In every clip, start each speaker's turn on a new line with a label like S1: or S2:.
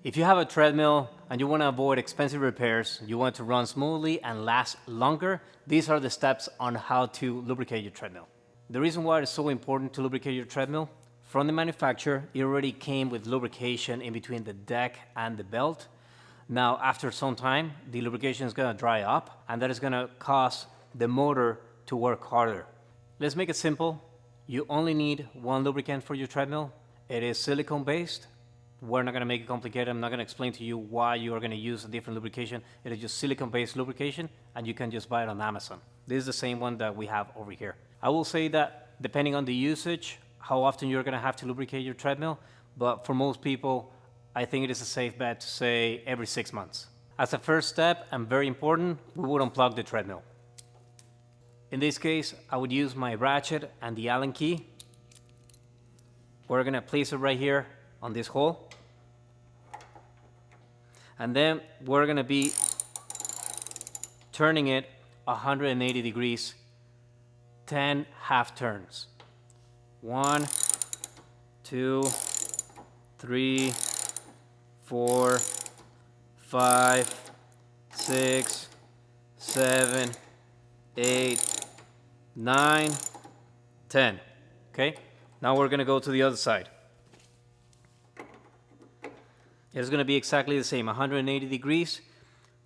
S1: If you have a treadmill and you want to avoid expensive repairs, you want to run smoothly and last longer, these are the steps on how to lubricate your treadmill. The reason why it's so important to lubricate your treadmill, from the manufacturer, it already came with lubrication in between the deck and the belt. Now, after some time, the lubrication is going to dry up, and that is going to cause the motor to work harder. Let's make it simple. You only need one lubricant for your treadmill. It is silicone based. We're not going to make it complicated. I'm not going to explain to you why you are going to use a different lubrication. It is just silicone-based lubrication, and you can just buy it on Amazon. This is the same one that we have over here. I will say that depending on the usage, how often you're going to have to lubricate your treadmill, but for most people, I think it is a safe bet to say every 6 months. As a first step, and very important, we would unplug the treadmill. In this case, I would use my ratchet and the Allen key. We're going to place it right here on this hole. And then we're going to be turning it 180 degrees, 10 half turns. 1, 2, 3, 4, 5, 6, 7, 8, 9, 10. Okay? Now we're going to go to the other side. It's going to be exactly the same, 180 degrees,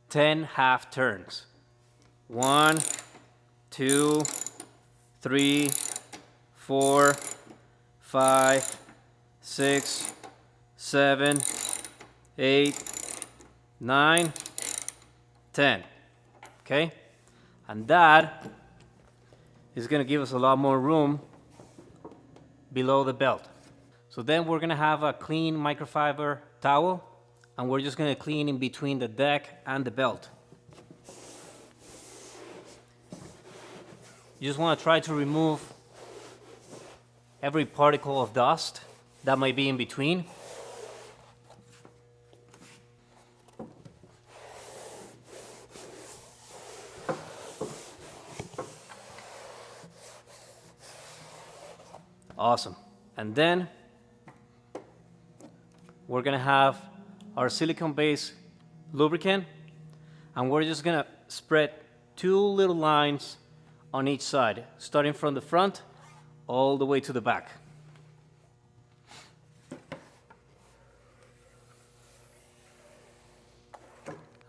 S1: 10 half turns. 1, 2, 3, 4, 5, 6, 7, 8, 9, 10. Okay? And that is going to give us a lot more room below the belt. So then we're going to have a clean microfiber towel, and we're just going to clean in between the deck and the belt. You just want to try to remove every particle of dust that might be in between. Awesome. And then we're going to have our silicone-based lubricant, and we're just going to spread 2 little lines on each side, starting from the front all the way to the back.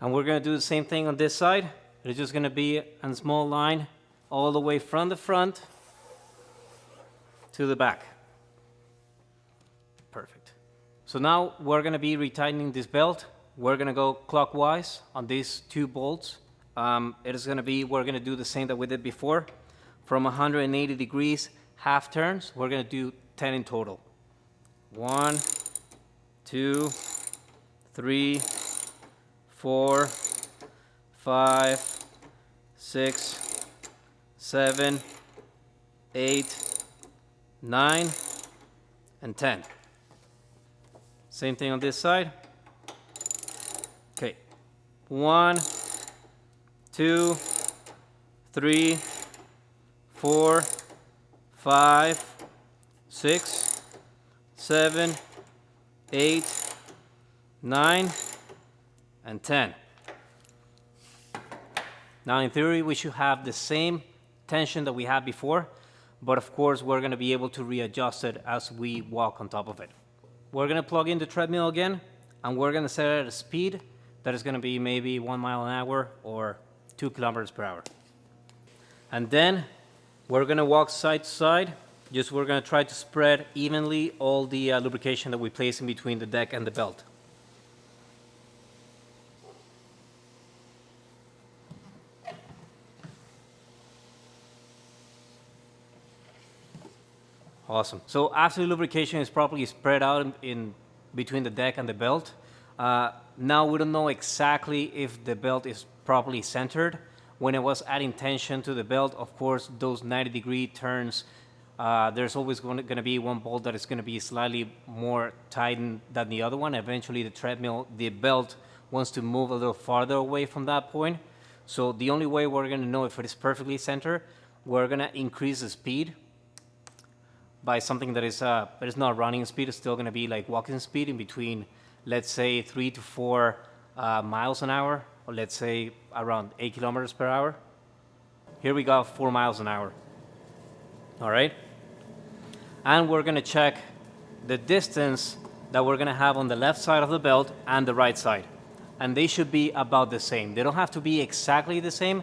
S1: And we're going to do the same thing on this side. It's just going to be a small line all the way from the front to the back. Perfect. So now we're going to be retightening this belt. We're going to go clockwise on these 2 bolts. It is going to be, we're going to do the same that we did before. From 180 degrees, half turns, we're going to do 10 in total. 1, 2, 3, 4, 5, 6, 7, 8, 9, and 10. Same thing on this side. Okay. 1, 2, 3, 4, 5, 6, 7, 8, 9, and 10. Now, in theory, we should have the same tension that we had before, but of course, we're going to be able to readjust it as we walk on top of it. We're going to plug in the treadmill again, and we're going to set it at a speed that is going to be maybe 1 mile an hour or 2 kilometers per hour. And then we're going to walk side to side. We're going to try to spread evenly all the lubrication that we place in between the deck and the belt. Awesome. So after the lubrication is properly spread out in between the deck and the belt, now we don't know exactly if the belt is properly centered. When I was adding tension to the belt, of course, those 90-degree turns, there's always going to be one bolt that is going to be slightly more tightened than the other one. Eventually, the belt wants to move a little farther away from that point. So the only way we're going to know if it is perfectly centered, we're going to increase the speed by something that is not running speed. It's still going to be like walking speed in between, let's say 3 to 4 miles an hour, or let's say around 8 kilometers per hour. Here we got 4 miles an hour. All right. And we're gonna check the distance that we're gonna have on the left side of the belt and the right side. And they should be about the same. They don't have to be exactly the same,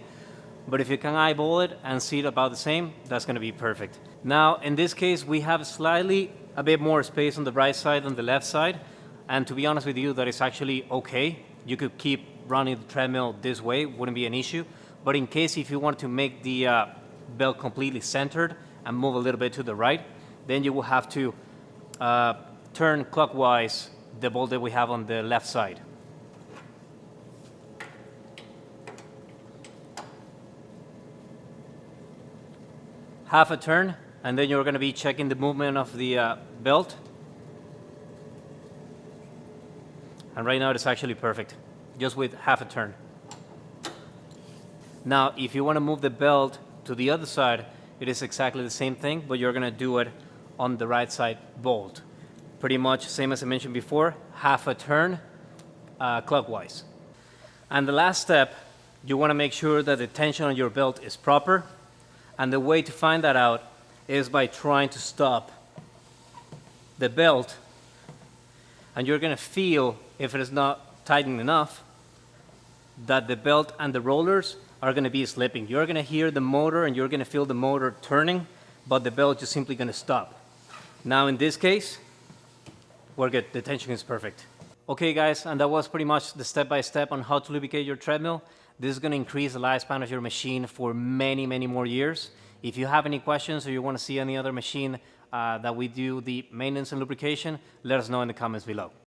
S1: but if you can eyeball it and see it about the same, that's gonna be perfect. Now, in this case, we have slightly a bit more space on the right side than the left side. And to be honest with you, that is actually okay. You could keep running the treadmill this way, wouldn't be an issue. But in case if you want to make the belt completely centered and move a little bit to the right, then you will have to turn clockwise the bolt that we have on the left side. Half a turn, and then you're going to be checking the movement of the belt. And right now it's actually perfect, just with half a turn. Now, if you want to move the belt to the other side, it is exactly the same thing, but you're going to do it on the right side bolt. Pretty much same as I mentioned before, half a turn clockwise. And the last step, you want to make sure that the tension on your belt is proper. And the way to find that out is by trying to stop the belt. And you're going to feel, if it is not tightened enough, that the belt and the rollers are going to be slipping. You're going to hear the motor and you're going to feel the motor turning, but the belt is simply going to stop. Now in this case, we're good. The tension is perfect. Okay guys, and that was pretty much the step-by-step on how to lubricate your treadmill. This is going to increase the lifespan of your machine for many, many more years. If you have any questions or you want to see any other machine that we do the maintenance and lubrication, let us know in the comments below.